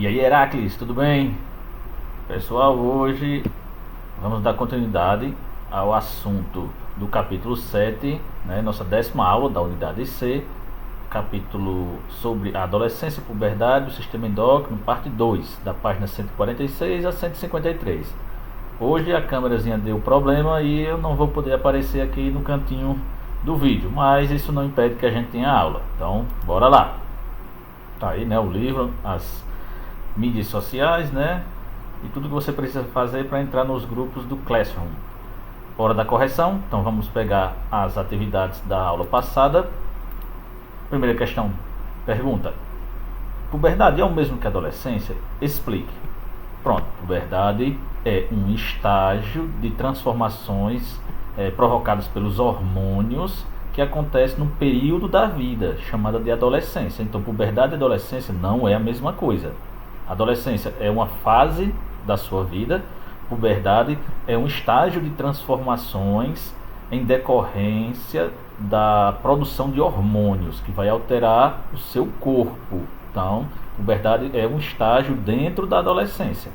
E aí, Heracles, tudo bem? Pessoal, hoje vamos dar continuidade ao assunto do capítulo 7, né, nossa 10ª aula da unidade C, capítulo sobre a adolescência e puberdade, o sistema endócrino, parte 2, da página 146 a 153. Hoje a câmerazinha deu problema e eu não vou poder aparecer aqui no cantinho do vídeo, mas isso não impede que a gente tenha aula. Então, bora lá. Tá aí, né, o livro, as mídias sociais, né, e tudo que você precisa fazer para entrar nos grupos do Classroom. Hora da correção. Então vamos pegar as atividades da aula passada. Primeira questão, pergunta: puberdade é o mesmo que adolescência? Explique. Pronto, puberdade é um estágio de transformações provocadas pelos hormônios que acontece no período da vida, chamada de adolescência. Então, puberdade e adolescência não é a mesma coisa. Adolescência é uma fase da sua vida, puberdade é um estágio de transformações em decorrência da produção de hormônios que vai alterar o seu corpo. Então, puberdade é um estágio dentro da adolescência.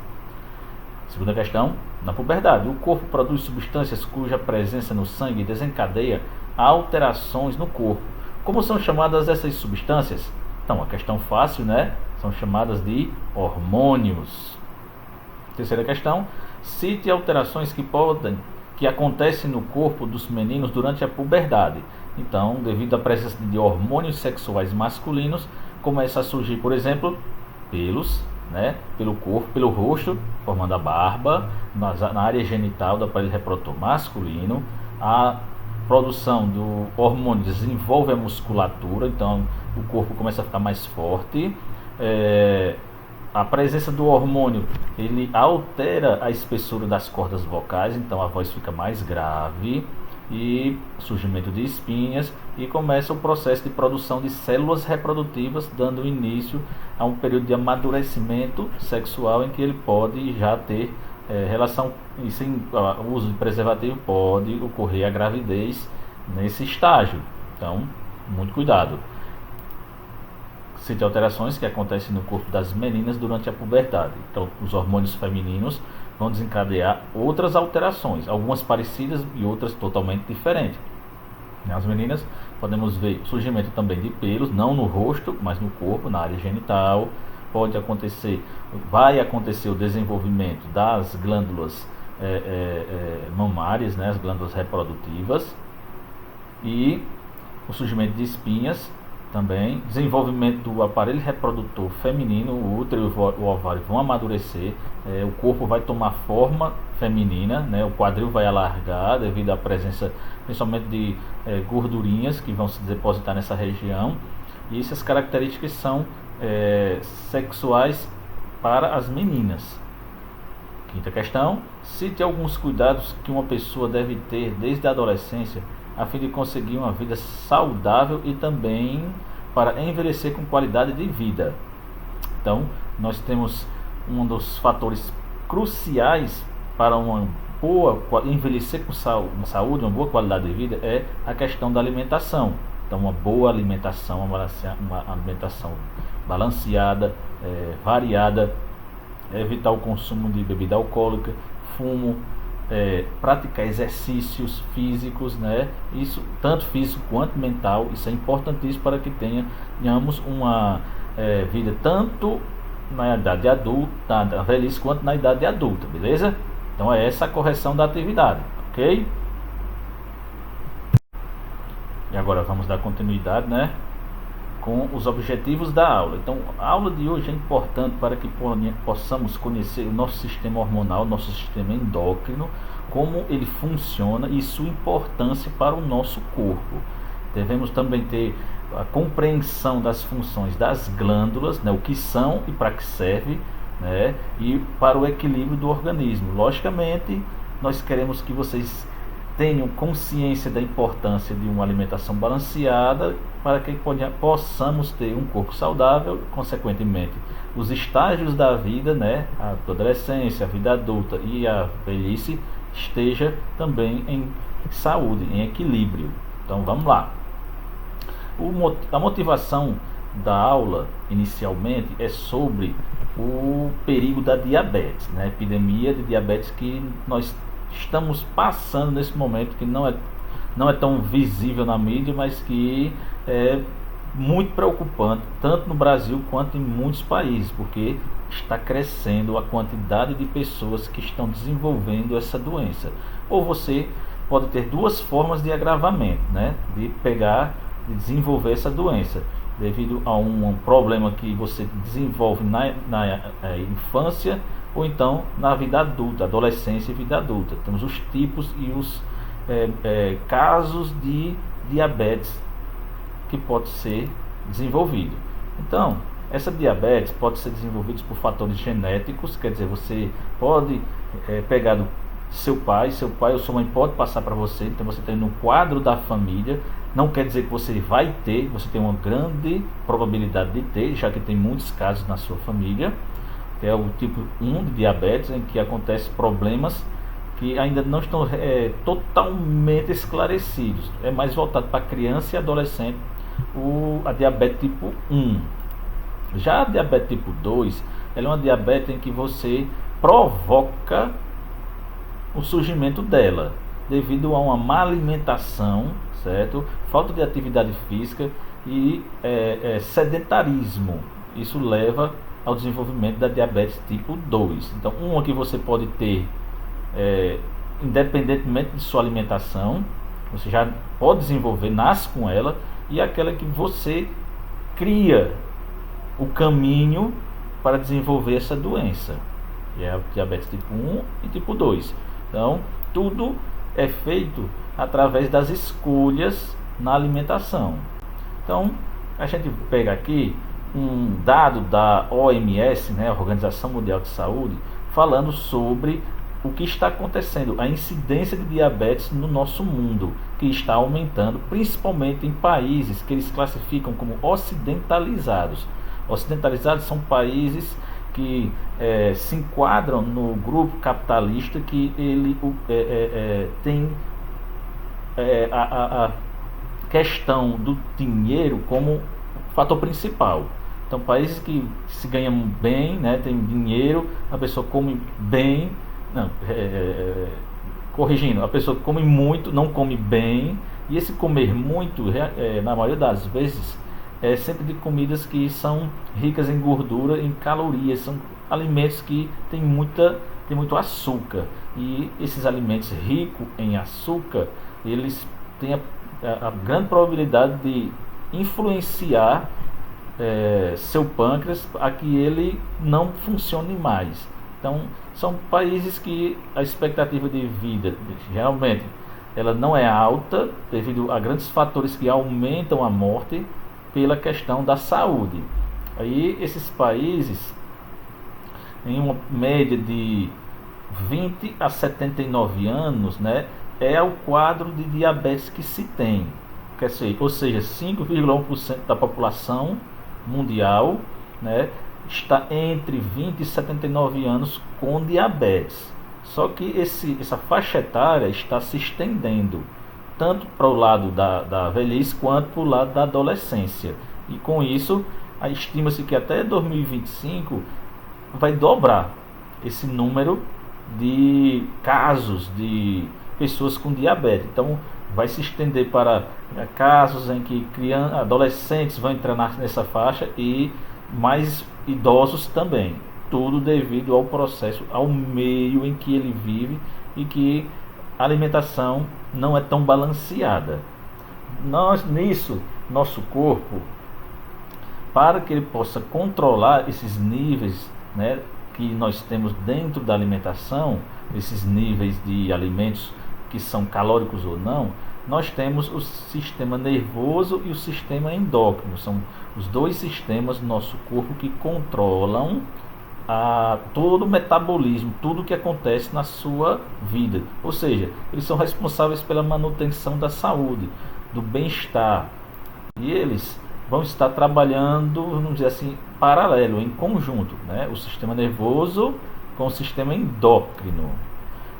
Segunda questão, na puberdade, o corpo produz substâncias cuja presença no sangue desencadeia alterações no corpo. Como são chamadas essas substâncias? Então, a questão fácil, né? São chamadas de hormônios. Terceira questão, cite alterações que acontecem no corpo dos meninos durante a puberdade. Então, devido à presença de hormônios sexuais masculinos, começa a surgir, por exemplo, pelos, né, pelo corpo, pelo rosto, formando a barba, na área genital do aparelho reprodutor masculino. A produção do hormônio desenvolve a musculatura, então o corpo começa a ficar mais forte. A presença do hormônio, ele altera a espessura das cordas vocais, então a voz fica mais grave, e surgimento de espinhas, e começa o processo de produção de células reprodutivas, dando início a um período de amadurecimento sexual em que ele pode já ter relação, e sem o uso de preservativo pode ocorrer a gravidez nesse estágio. Então, muito cuidado. Cite alterações que acontecem no corpo das meninas durante a puberdade. Então, os hormônios femininos vão desencadear outras alterações, algumas parecidas e outras totalmente diferentes. Nas meninas, podemos ver o surgimento também de pelos, não no rosto, mas no corpo, na área genital. Vai acontecer o desenvolvimento das glândulas mamárias, né, as glândulas reprodutivas, e o surgimento de espinhas também, desenvolvimento do aparelho reprodutor feminino, o útero e o ovário vão amadurecer, o corpo vai tomar forma feminina, né, o quadril vai alargar devido à presença principalmente de gordurinhas que vão se depositar nessa região, e essas características são sexuais para as meninas. Quinta questão, cite alguns cuidados que uma pessoa deve ter desde a adolescência a fim de conseguir uma vida saudável e também para envelhecer com qualidade de vida. Então, nós temos um dos fatores cruciais para uma boa envelhecer com saúde, uma boa qualidade de vida, é a questão da alimentação. Então, uma boa alimentação, uma alimentação balanceada, variada, evitar o consumo de bebida alcoólica, fumo, praticar exercícios físicos, né? Isso tanto físico quanto mental, isso é importantíssimo para que tenhamos uma vida tanto na idade adulta, na velhice, quanto na idade adulta, beleza? Então é essa a correção da atividade, ok? E agora vamos dar continuidade, né, com os objetivos da aula. Então, a aula de hoje é importante para que possamos conhecer o nosso sistema hormonal, nosso sistema endócrino, como ele funciona e sua importância para o nosso corpo. Devemos também ter a compreensão das funções das glândulas, né, o que são e para que serve, né, e para o equilíbrio do organismo. Logicamente, nós queremos que vocês tenham consciência da importância de uma alimentação balanceada para que possamos ter um corpo saudável, consequentemente os estágios da vida, né, a adolescência, a vida adulta e a velhice esteja também em saúde, em equilíbrio. Então vamos lá. A motivação da aula, inicialmente, é sobre o perigo da diabetes, né? Epidemia de diabetes que nós estamos passando nesse momento, que não é tão visível na mídia, mas que é muito preocupante, tanto no Brasil quanto em muitos países, porque está crescendo a quantidade de pessoas que estão desenvolvendo essa doença. Ou você pode ter duas formas de agravamento, né? De desenvolver essa doença, devido a um problema que você desenvolve na infância, ou então na vida adulta, adolescência e vida adulta. Temos os tipos e os casos de diabetes que pode ser desenvolvido. Então, essa diabetes pode ser desenvolvida por fatores genéticos, quer dizer, você pode pegar do seu pai ou sua mãe pode passar para você, então você tem no quadro da família, não quer dizer que você vai ter, você tem uma grande probabilidade de ter, já que tem muitos casos na sua família, que é o tipo 1 de diabetes, em que acontecem problemas que ainda não estão totalmente esclarecidos, é mais voltado para criança e adolescente, a diabetes tipo 1. Já a diabetes tipo 2, ela é uma diabetes em que você provoca o surgimento dela, devido a uma má alimentação, certo? Falta de atividade física e sedentarismo. Isso leva ao desenvolvimento da diabetes tipo 2. Então, uma que você pode ter independentemente de sua alimentação, você já pode desenvolver, nasce com ela, e aquela que você cria o caminho para desenvolver essa doença, que é a diabetes tipo 1 e tipo 2. Então, tudo é feito através das escolhas na alimentação. Então, a gente pega aqui um dado da OMS, né, a Organização Mundial de Saúde, falando sobre o que está acontecendo, a incidência de diabetes no nosso mundo, que está aumentando, principalmente em países que eles classificam como ocidentalizados. Ocidentalizados são países que se enquadram no grupo capitalista, que ele tem a questão do dinheiro como fator principal. Então, países que se ganham bem, né, tem dinheiro, a pessoa come bem, corrigindo, a pessoa come muito, não come bem, e esse comer muito, na maioria das vezes, é sempre de comidas que são ricas em gordura, em calorias, são alimentos que têm muito açúcar, e esses alimentos ricos em açúcar, eles têm a grande probabilidade de influenciar seu pâncreas a que ele não funcione mais. Então, são países que a expectativa de vida realmente ela não é alta, devido a grandes fatores que aumentam a morte pela questão da saúde. Aí esses países, em uma média de 20 a 79 anos, né, é o quadro de diabetes que se tem. Ou seja, 5,1% da população mundial, né, está entre 20 e 79 anos com diabetes. Só que essa faixa etária está se estendendo, tanto para o lado da velhice quanto para o lado da adolescência. E com isso, estima-se que até 2025 vai dobrar esse número de casos de pessoas com diabetes. Então, vai se estender para casos em que adolescentes vão entrar nessa faixa e mais idosos também. Tudo devido ao processo, ao meio em que ele vive e que a alimentação não é tão balanceada. Nosso corpo, para que ele possa controlar esses níveis, né, que nós temos dentro da alimentação, esses níveis de alimentos que são calóricos ou não, nós temos o sistema nervoso e o sistema endócrino. São os dois sistemas do nosso corpo que controlam todo o metabolismo, tudo o que acontece na sua vida. Ou seja, eles são responsáveis pela manutenção da saúde, do bem-estar. E eles vão estar trabalhando, vamos dizer assim, paralelo, em conjunto, né? O sistema nervoso com o sistema endócrino.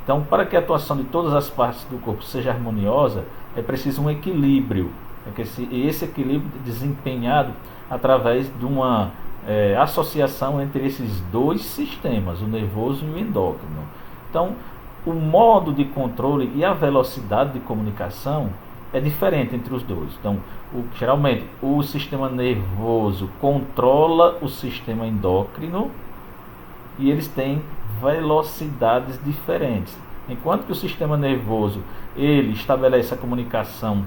Então, para que a atuação de todas as partes do corpo seja harmoniosa, é preciso um equilíbrio. É que esse equilíbrio desempenhado através de uma associação entre esses dois sistemas, o nervoso e o endócrino. Então, o modo de controle e a velocidade de comunicação é diferente entre os dois. Então, geralmente, o sistema nervoso controla o sistema endócrino e eles têm velocidades diferentes. Enquanto que o sistema nervoso ele estabelece a comunicação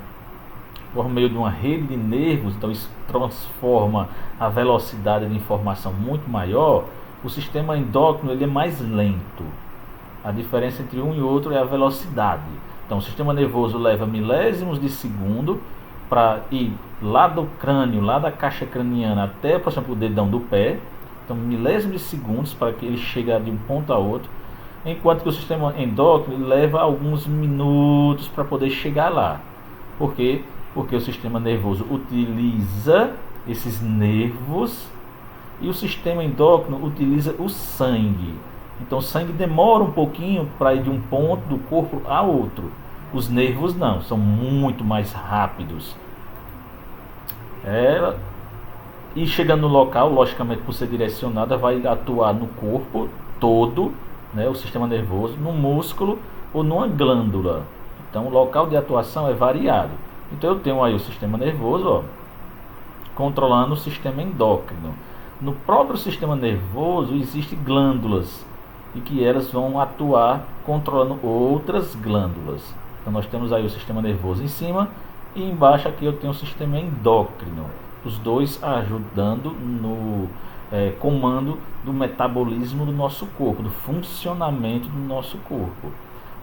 por meio de uma rede de nervos, então isso transforma a velocidade de informação muito maior, o sistema endócrino ele é mais lento. A diferença entre um e outro é a velocidade. Então o sistema nervoso leva milésimos de segundo para ir lá do crânio, lá da caixa craniana até, por exemplo, o dedão do pé. Então milésimos de segundos para que ele chegue de um ponto a outro. Enquanto que o sistema endócrino leva alguns minutos para poder chegar lá. Por quê? Porque o sistema nervoso utiliza esses nervos e o sistema endócrino utiliza o sangue. Então o sangue demora um pouquinho para ir de um ponto do corpo a outro. Os nervos não, são muito mais rápidos. E chegando no local, logicamente por ser direcionada, vai atuar no corpo todo, né, o sistema nervoso, no músculo ou numa glândula. Então o local de atuação é variado. Então eu tenho aí o sistema nervoso, controlando o sistema endócrino. No próprio sistema nervoso existem glândulas e que elas vão atuar controlando outras glândulas. Então nós temos aí o sistema nervoso em cima e embaixo aqui eu tenho o sistema endócrino. Os dois ajudando no comando do metabolismo do nosso corpo, do funcionamento do nosso corpo.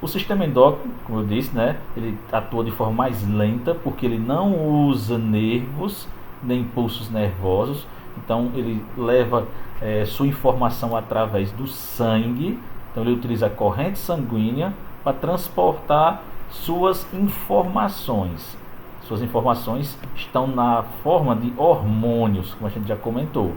O sistema endócrino, como eu disse, né, ele atua de forma mais lenta porque ele não usa nervos nem impulsos nervosos. Então ele leva sua informação através do sangue. Então ele utiliza a corrente sanguínea para transportar suas informações. Suas informações estão na forma de hormônios, como a gente já comentou.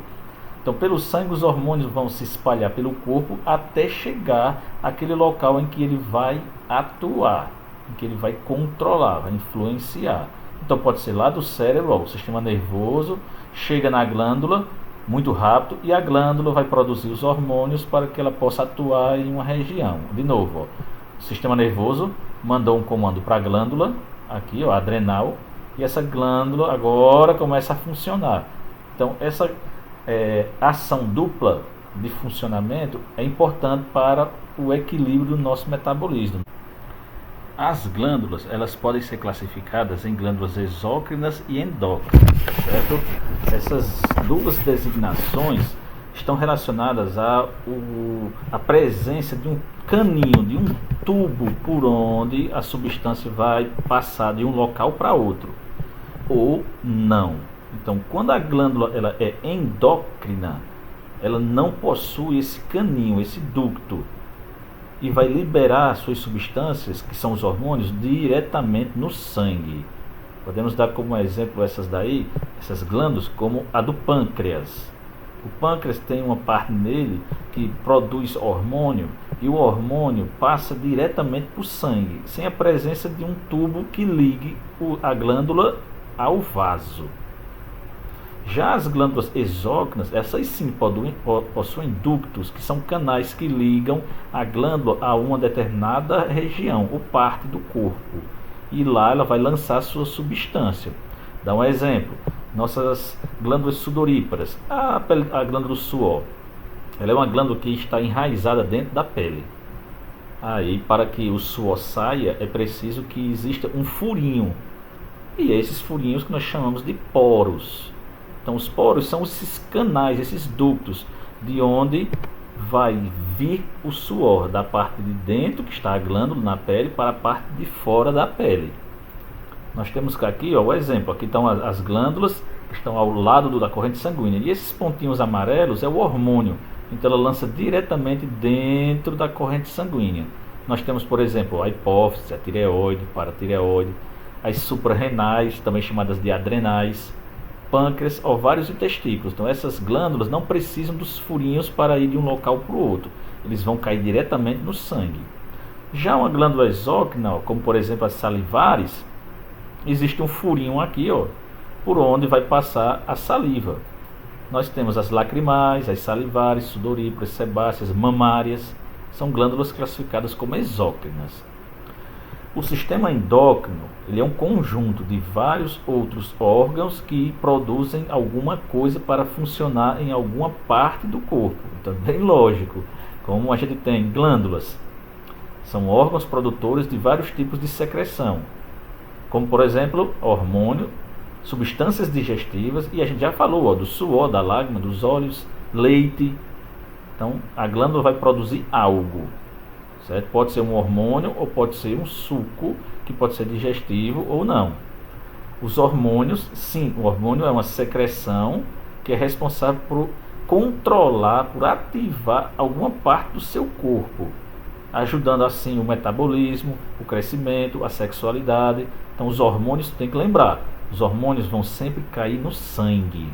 Então pelo sangue os hormônios vão se espalhar pelo corpo até chegar àquele local em que ele vai atuar, em que ele vai controlar, vai influenciar. Então pode ser lá do cérebro, o sistema nervoso chega na glândula muito rápido e a glândula vai produzir os hormônios para que ela possa atuar em uma região. De novo, o sistema nervoso mandou um comando para a glândula, aqui, adrenal, e essa glândula agora começa a funcionar. Então essa ação dupla de funcionamento é importante para o equilíbrio do nosso metabolismo. As glândulas, elas podem ser classificadas em glândulas exócrinas e endócrinas, certo? Essas duas designações estão relacionadas à presença de um caninho, de um tubo por onde a substância vai passar de um local para outro, ou não. Então, quando a glândula ela é endócrina, ela não possui esse caninho, esse ducto, e vai liberar suas substâncias, que são os hormônios, diretamente no sangue. Podemos dar como exemplo essas glândulas, como a do pâncreas. O pâncreas tem uma parte nele que produz hormônio, e o hormônio passa diretamente para o sangue, sem a presença de um tubo que ligue a glândula ao vaso. Já as glândulas exócrinas, essas sim possuem ductos, que são canais que ligam a glândula a uma determinada região ou parte do corpo. E lá ela vai lançar sua substância. Dá um exemplo. Nossas glândulas sudoríparas, a glândula do suor, ela é uma glândula que está enraizada dentro da pele. Aí, para que o suor saia, é preciso que exista um furinho. E esses furinhos que nós chamamos de poros. Então os poros são esses canais, esses ductos, de onde vai vir o suor, da parte de dentro, que está a glândula na pele, para a parte de fora da pele. Nós temos aqui o exemplo, aqui estão as glândulas, que estão ao lado da corrente sanguínea, e esses pontinhos amarelos é o hormônio, então ela lança diretamente dentro da corrente sanguínea. Nós temos, por exemplo, a hipófise, a tireoide, paratireoide, as suprarrenais, também chamadas de adrenais, pâncreas, ovários e testículos. Então essas glândulas não precisam dos furinhos para ir de um local para o outro. Eles vão cair diretamente no sangue. Já uma glândula exócrina, como por exemplo as salivares, existe um furinho aqui, ó, por onde vai passar a saliva. Nós temos as lacrimais, as salivares, sudoríparas, sebáceas, mamárias. São glândulas classificadas como exócrinas. O sistema endócrino, ele é um conjunto de vários outros órgãos que produzem alguma coisa para funcionar em alguma parte do corpo. Então, bem lógico, como a gente tem glândulas, são órgãos produtores de vários tipos de secreção, como por exemplo, hormônio, substâncias digestivas, e a gente já falou, ó, do suor, da lágrima, dos olhos, leite. Então, a glândula vai produzir algo. Certo? Pode ser um hormônio ou pode ser um suco, que pode ser digestivo ou não. Os hormônios, sim, o hormônio é uma secreção que é responsável por controlar, por ativar alguma parte do seu corpo, ajudando assim o metabolismo, o crescimento, a sexualidade. Então os hormônios, tem que lembrar, os hormônios vão sempre cair no sangue.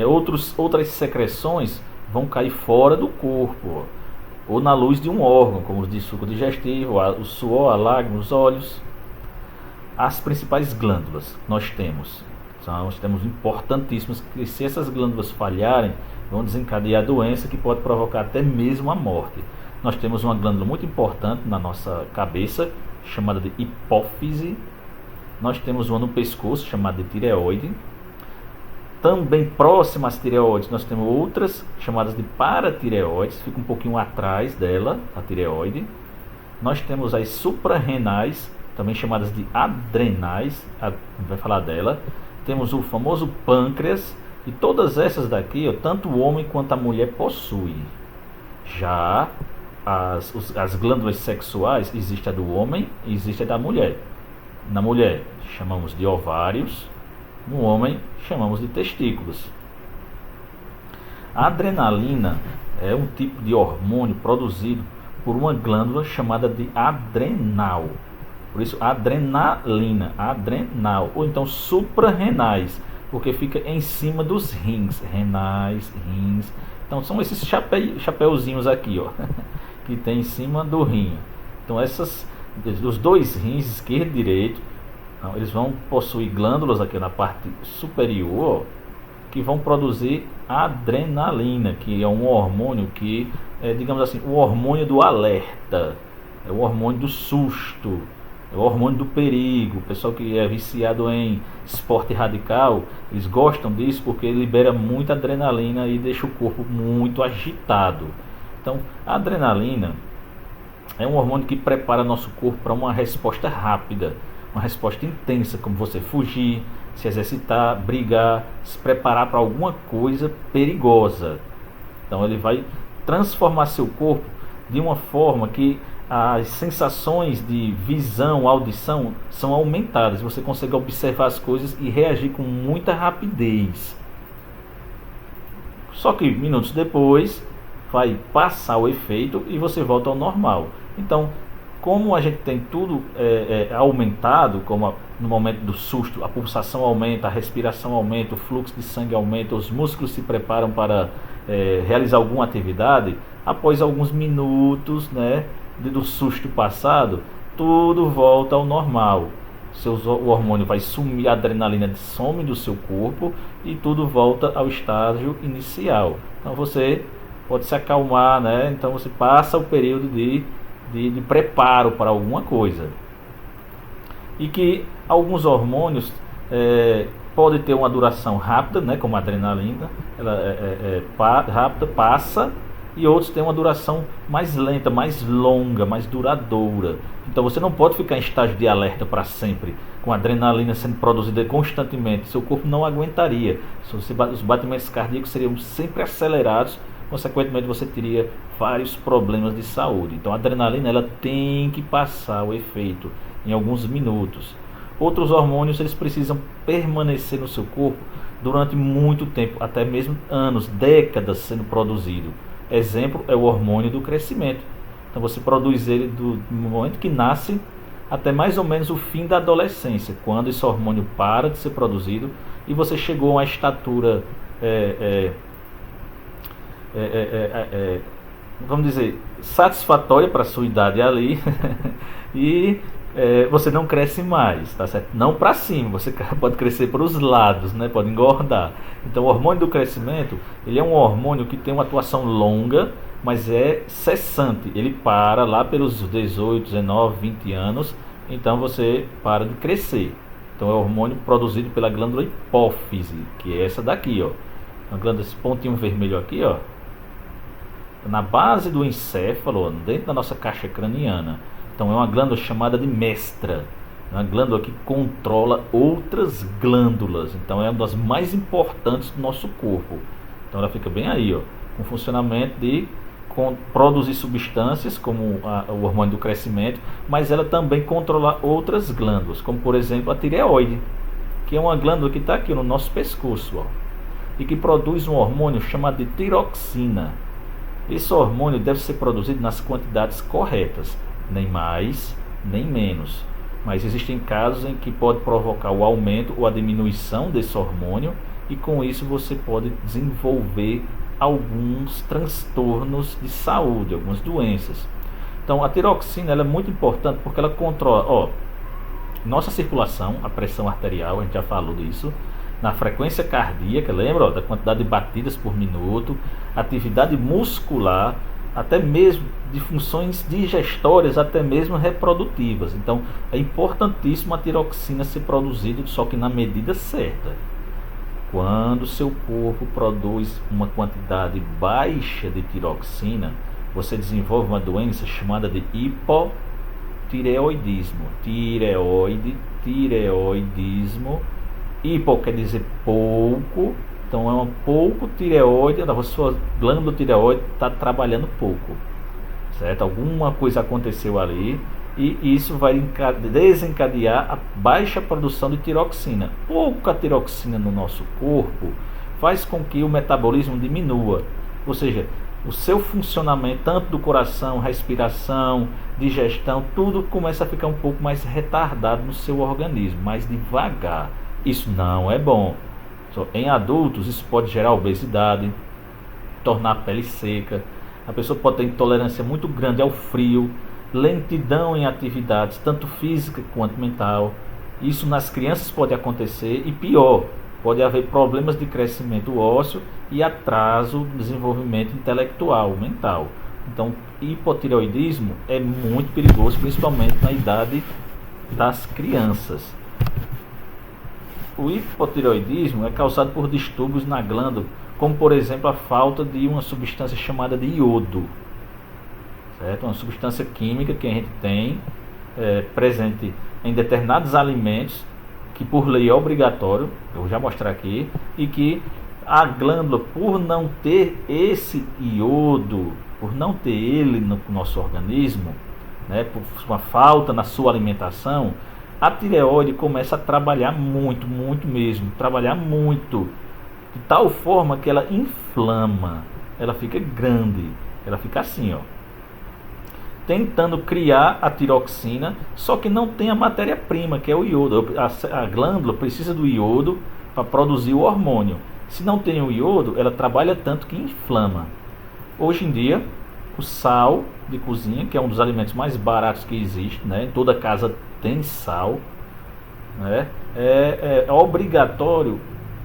Outras secreções vão cair fora do corpo, ou na luz de um órgão, como de suco digestivo, o suor, a lágrima, os olhos. As principais glândulas nós temos importantíssimas, que se essas glândulas falharem, vão desencadear doença que pode provocar até mesmo a morte. Nós temos uma glândula muito importante na nossa cabeça, chamada de hipófise. Nós temos uma no pescoço, chamada de tireoide. Também próxima às tireoides, nós temos outras chamadas de paratireoides, fica um pouquinho atrás dela, a tireoide. Nós temos as suprarrenais, também chamadas de adrenais, a gente vai falar dela. Temos o famoso pâncreas, e todas essas daqui, ó, tanto o homem quanto a mulher possuem. Já as glândulas sexuais, existe a do homem e existe a da mulher. Na mulher chamamos de ovários, no homem chamamos de testículos. A adrenalina é um tipo de hormônio produzido por uma glândula chamada de adrenal. Por isso, adrenalina, adrenal, ou então suprarrenais, porque fica em cima dos rins, renais, rins. Então são esses chapeuzinhos aqui, ó, que tem em cima do rim. Então os dois rins, esquerdo e direito, eles vão possuir glândulas aqui na parte superior, que vão produzir adrenalina, que é um hormônio que é, digamos assim, o hormônio do alerta, é o hormônio do susto, é o hormônio do perigo. O pessoal que é viciado em esporte radical, eles gostam disso porque libera muita adrenalina e deixa o corpo muito agitado. Então, a adrenalina é um hormônio que prepara nosso corpo para uma resposta rápida, uma resposta intensa, como você fugir, se exercitar, brigar, se preparar para alguma coisa perigosa. Então ele vai transformar seu corpo de uma forma que as sensações de visão, audição são aumentadas. Você consegue observar as coisas e reagir com muita rapidez. Só que minutos depois vai passar o efeito e você volta ao normal. Então, como a gente tem tudo aumentado, como no momento do susto, a pulsação aumenta, a respiração aumenta, o fluxo de sangue aumenta, os músculos se preparam para realizar alguma atividade, após alguns minutos, né, do susto passado, tudo volta ao normal. O hormônio vai sumir, a adrenalina some do seu corpo e tudo volta ao estágio inicial. Então você pode se acalmar, né? Então você passa o período de preparo para alguma coisa. E que alguns hormônios podem ter uma duração rápida, né, como a adrenalina, ela rápida, passa, e outros têm uma duração mais lenta, mais longa, mais duradoura. Então você não pode ficar em estágio de alerta para sempre, com a adrenalina sendo produzida constantemente. Seu corpo não aguentaria. Os batimentos cardíacos seriam sempre acelerados, consequentemente você teria vários problemas de saúde. Então a adrenalina, ela tem que passar o efeito em alguns minutos. Outros hormônios, eles precisam permanecer no seu corpo durante muito tempo, até mesmo anos, décadas sendo produzido. Exemplo é o hormônio do crescimento. Então você produz ele do momento que nasce até mais ou menos o fim da adolescência, quando esse hormônio para de ser produzido e você chegou a uma estatura vamos dizer, satisfatória para a sua idade ali e você não cresce mais, tá certo? Não para cima, você pode crescer para os lados, né? Pode engordar. Então, o hormônio do crescimento, ele é um hormônio que tem uma atuação longa, mas é cessante. Ele para lá pelos 18, 19, 20 anos, então você para de crescer. Então, é um hormônio produzido pela glândula hipófise, que é essa daqui, ó. A glândula, esse pontinho vermelho aqui, ó, na base do encéfalo, dentro da nossa caixa craniana. Então é uma glândula chamada de mestra, uma glândula que controla outras glândulas. Então é uma das mais importantes do nosso corpo. Então ela fica bem aí, ó, com funcionamento de produzir substâncias como o hormônio do crescimento, mas ela também controla outras glândulas, como por exemplo a tireoide, que é uma glândula que está aqui no nosso pescoço, ó, e que produz um hormônio chamado de tiroxina. Esse hormônio deve ser produzido nas quantidades corretas, nem mais, nem menos. Mas existem casos em que pode provocar o aumento ou a diminuição desse hormônio, e com isso você pode desenvolver alguns transtornos de saúde, algumas doenças. Então a tiroxina ela é muito importante porque ela controla nossa circulação, a pressão arterial, a gente já falou disso, na frequência cardíaca, lembra, da quantidade de batidas por minuto, atividade muscular, até mesmo de funções digestórias, até mesmo reprodutivas. Então é importantíssimo a tiroxina ser produzida, só que na medida certa. Quando o seu corpo produz uma quantidade baixa de tiroxina, você desenvolve uma doença chamada de hipotireoidismo. Tireoidismo. Hipo quer dizer pouco, então é um pouco tireoide, a sua glândula tireoide está trabalhando pouco, certo? Alguma coisa aconteceu ali e isso vai desencadear a baixa produção de tiroxina. Pouca tiroxina no nosso corpo faz com que o metabolismo diminua, ou seja, o seu funcionamento, tanto do coração, respiração, digestão, tudo começa a ficar um pouco mais retardado no seu organismo, mais devagar. Isso não é bom. Em adultos, isso pode gerar obesidade, tornar a pele seca. A pessoa pode ter intolerância muito grande ao frio, lentidão em atividades, tanto física quanto mental. Isso nas crianças pode acontecer e pior, pode haver problemas de crescimento ósseo e atraso no desenvolvimento intelectual, mental. Então, hipotireoidismo é muito perigoso, principalmente na idade das crianças. O hipotireoidismo é causado por distúrbios na glândula, como por exemplo a falta de uma substância chamada de iodo, certo? Uma substância química que a gente tem presente em determinados alimentos, que por lei é obrigatório, eu vou já mostrar aqui, e que a glândula, por não ter esse iodo, por não ter ele no nosso organismo, né, por uma falta na sua alimentação, a tireoide começa a trabalhar muito, muito mesmo, trabalhar muito, de tal forma que ela inflama, ela fica grande, ela fica assim, ó, tentando criar a tiroxina, só que não tem a matéria-prima, que é o iodo. A glândula precisa do iodo para produzir o hormônio. Se não tem o iodo, ela trabalha tanto que inflama. Hoje em dia, o sal de cozinha, que é um dos alimentos mais baratos que existe, né? Em toda casa tem sal, né? É obrigatório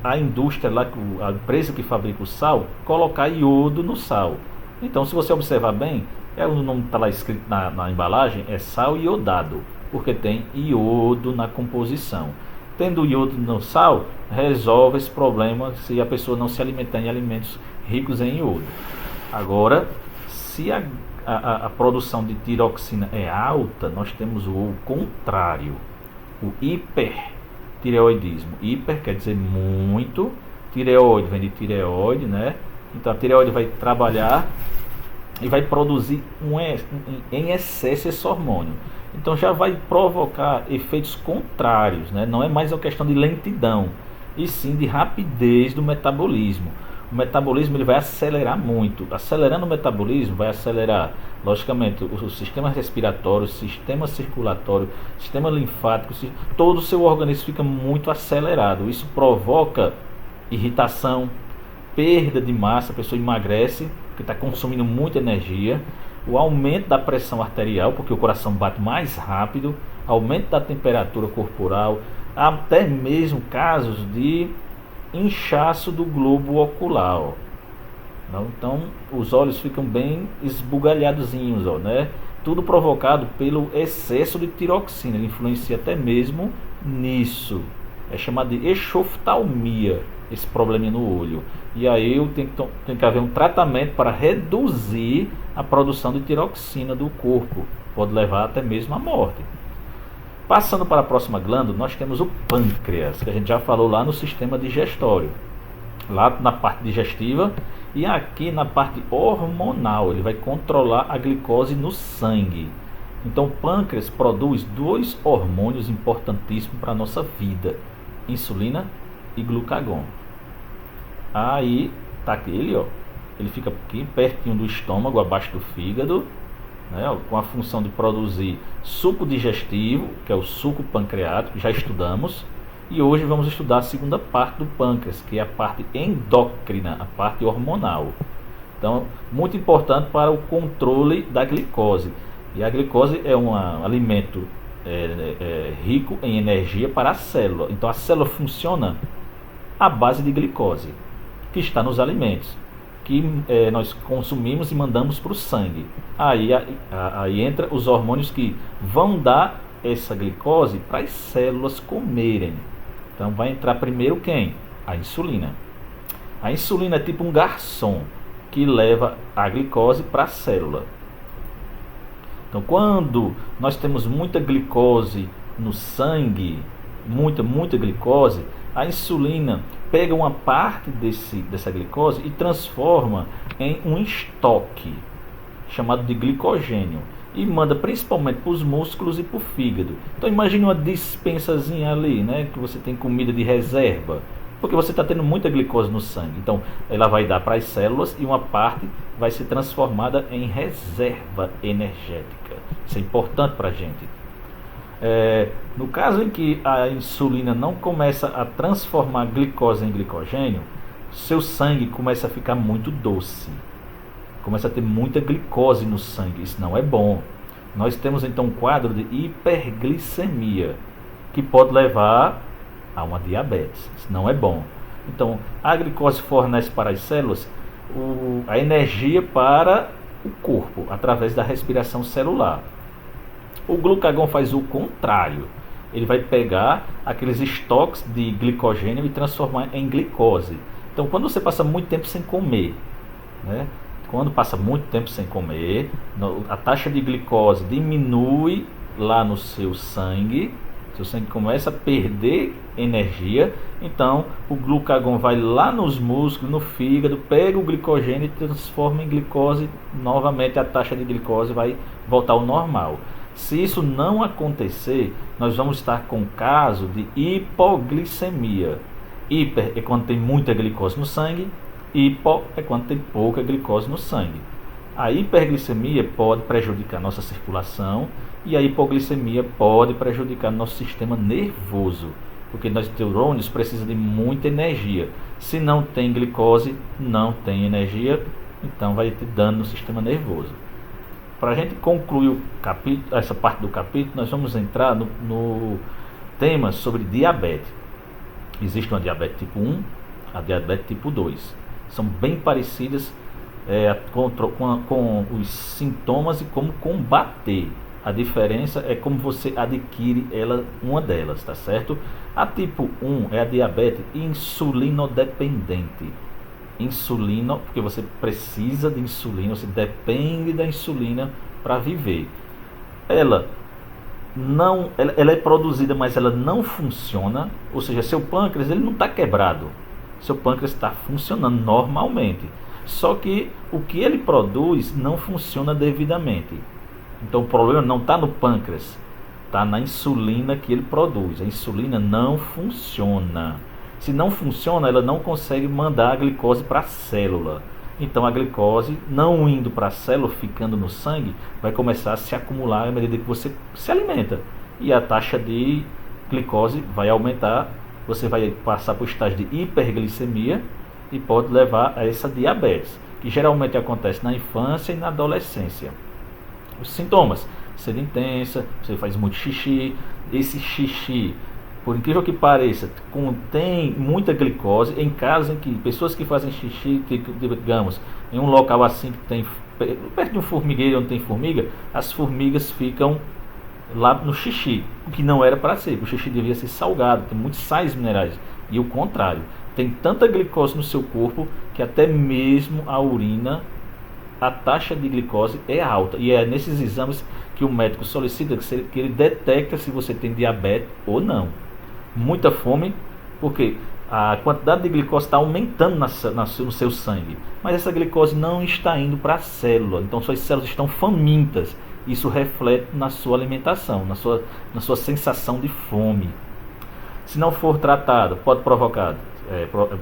a indústria lá, a empresa que fabrica o sal, colocar iodo no sal. Então, se você observar bem, o nome está lá escrito na embalagem, é sal iodado, porque tem iodo na composição. Tendo iodo no sal, resolve esse problema se a pessoa não se alimentar em alimentos ricos em iodo. Agora, se a produção de tiroxina é alta, nós temos o contrário, o hipertireoidismo. Hiper quer dizer muito, tireoide vem de tireoide, né? Então a tireoide vai trabalhar e vai produzir em excesso esse hormônio. Então já vai provocar efeitos contrários, né? Não é mais uma questão de lentidão, e sim de rapidez do metabolismo. O metabolismo ele vai acelerar muito. Acelerando o metabolismo, vai acelerar, logicamente, o sistema respiratório, o sistema circulatório, o sistema linfático, todo o seu organismo fica muito acelerado. Isso provoca irritação, perda de massa, a pessoa emagrece, porque está consumindo muita energia, o aumento da pressão arterial, porque o coração bate mais rápido, aumento da temperatura corporal, até mesmo casos de inchaço do globo ocular. Ó. Então os olhos ficam bem esbugalhadozinhos, ó, né? Tudo provocado pelo excesso de tiroxina. Ele influencia até mesmo nisso. É chamado de exoftalmia, esse probleminha no olho. E aí tem que haver um tratamento para reduzir a produção de tiroxina do corpo. Pode levar até mesmo à morte. Passando para a próxima glândula, nós temos o pâncreas, que a gente já falou lá no sistema digestório. Lá na parte digestiva e aqui na parte hormonal. Ele vai controlar a glicose no sangue. Então o pâncreas produz dois hormônios importantíssimos para a nossa vida: insulina e glucagon. Aí tá aquele, ó, ele fica aqui pertinho do estômago, abaixo do fígado, né, ó, com a função de produzir suco digestivo, que é o suco pancreático, que já estudamos. E hoje vamos estudar a segunda parte do pâncreas, que é a parte endócrina, a parte hormonal. Então, muito importante para o controle da glicose. E a glicose é um alimento rico em energia para a célula. Então, a célula funciona à base de glicose, que está nos alimentos, que nós consumimos e mandamos para o sangue. Aí entra os hormônios que vão dar essa glicose para as células comerem. Então vai entrar primeiro quem? A insulina. A insulina é tipo um garçom que leva a glicose para a célula. Então quando nós temos muita glicose no sangue, muita glicose, a insulina pega uma parte dessa glicose e transforma em um estoque chamado de glicogênio e manda principalmente para os músculos e para o fígado. Então imagine uma dispensazinha ali, né, que você tem comida de reserva, porque você está tendo muita glicose no sangue. Então ela vai dar para as células e uma parte vai ser transformada em reserva energética. Isso é importante para a gente. No caso em que a insulina não começa a transformar a glicose em glicogênio, seu sangue começa a ficar muito doce. Começa a ter muita glicose no sangue. Isso não é bom. Nós temos então um quadro de hiperglicemia, que pode levar a uma diabetes. Isso não é bom. Então, a glicose fornece para as células a energia para o corpo, através da respiração celular. O glucagon faz o contrário. Ele vai pegar aqueles estoques de glicogênio e transformar em glicose. Então, quando você passa muito tempo sem comer, né? Quando passa muito tempo sem comer, a taxa de glicose diminui lá no seu sangue começa a perder energia, então o glucagon vai lá nos músculos, no fígado, pega o glicogênio e transforma em glicose, novamente a taxa de glicose vai voltar ao normal. Se isso não acontecer, nós vamos estar com caso de hipoglicemia. Hiper é quando tem muita glicose no sangue, hipo é quando tem pouca glicose no sangue. A hiperglicemia pode prejudicar nossa circulação e a hipoglicemia pode prejudicar nosso sistema nervoso, porque nossos neurônios precisam de muita energia. Se não tem glicose, não tem energia, então vai ter dano no sistema nervoso. Para a gente concluir o capítulo, essa parte do capítulo, nós vamos entrar no tema sobre diabetes. Existe uma diabetes tipo 1, a diabetes tipo 2. São bem parecidas com os sintomas e como combater. A diferença é como você adquire uma delas, tá certo? A tipo 1 é a diabetes insulinodependente. Insulina, porque você precisa de insulina, você depende da insulina para viver. Ela é produzida, mas ela não funciona, ou seja, seu pâncreas ele não está quebrado, seu pâncreas está funcionando normalmente, só que o que ele produz não funciona devidamente. Então o problema não está no pâncreas, está na insulina que ele produz. A insulina não funciona. Se não funciona, ela não consegue mandar a glicose para a célula. Então a glicose, não indo para a célula, ficando no sangue, vai começar a se acumular à medida que você se alimenta. E a taxa de glicose vai aumentar, você vai passar para o estágio de hiperglicemia e pode levar a essa diabetes, que geralmente acontece na infância e na adolescência. Os sintomas: sede intensa, você faz muito xixi. Esse xixi, por incrível que pareça, contém muita glicose. Em casos em que pessoas que fazem xixi, digamos, em um local assim que tem perto de um formigueiro onde tem formiga, as formigas ficam lá no xixi, o que não era para ser. O xixi devia ser salgado, tem muitos sais minerais. E o contrário, tem tanta glicose no seu corpo que até mesmo a urina, a taxa de glicose é alta. E é nesses exames que o médico solicita que ele detecta se você tem diabetes ou não. Muita fome, porque a quantidade de glicose está aumentando no seu sangue, mas essa glicose não está indo para a célula, então suas células estão famintas. Isso reflete na sua alimentação, na sua sensação de fome. Se não for tratado, pode provocar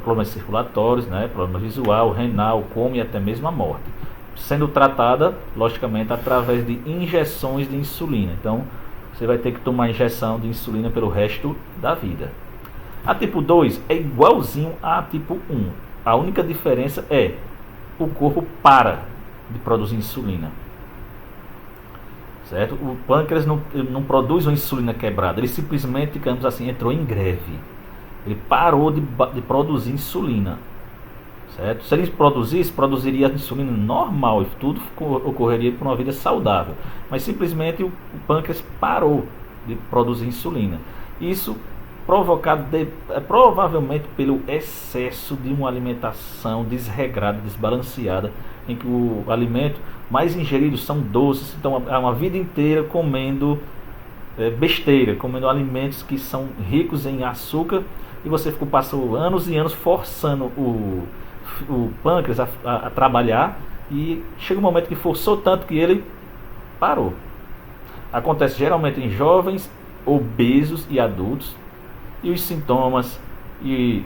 problemas circulatórios, né, problema visual, renal, como e até mesmo a morte. Sendo tratada, logicamente, através de injeções de insulina. Então, você vai ter que tomar injeção de insulina pelo resto da vida. A tipo 2 é igualzinho à tipo 1. A única diferença é o corpo para de produzir insulina. Certo? O pâncreas não produz uma insulina quebrada. Ele simplesmente, digamos assim, entrou em greve. Ele parou de produzir insulina. Certo? Se ele produziria insulina normal e tudo ocorreria por uma vida saudável. Mas simplesmente o pâncreas parou de produzir insulina. Isso provocado provavelmente pelo excesso de uma alimentação desregrada, desbalanceada, em que o alimento mais ingerido são doces. Então é uma vida inteira comendo besteira, comendo alimentos que são ricos em açúcar, e você passou anos e anos forçando o pâncreas a trabalhar, e chega um momento que forçou tanto que ele parou. Acontece geralmente em jovens, obesos e adultos, e os sintomas e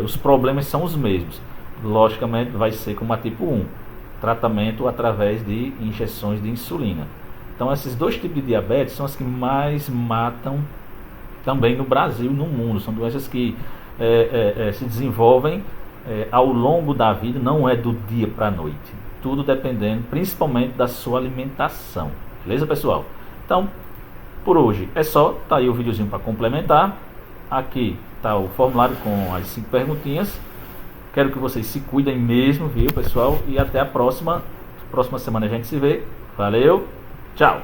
os problemas são os mesmos. Logicamente vai ser como a tipo 1, tratamento através de injeções de insulina. Então esses dois tipos de diabetes são as que mais matam também no Brasil e no mundo. São doenças que se desenvolvem ao longo da vida, não é do dia para a noite. Tudo dependendo principalmente da sua alimentação. Beleza, pessoal? Então, por hoje é só. Tá aí o videozinho para complementar. Aqui tá o formulário com as 5 perguntinhas. Quero que vocês se cuidem mesmo, viu, pessoal? E até a próxima. Próxima semana a gente se vê. Valeu, tchau!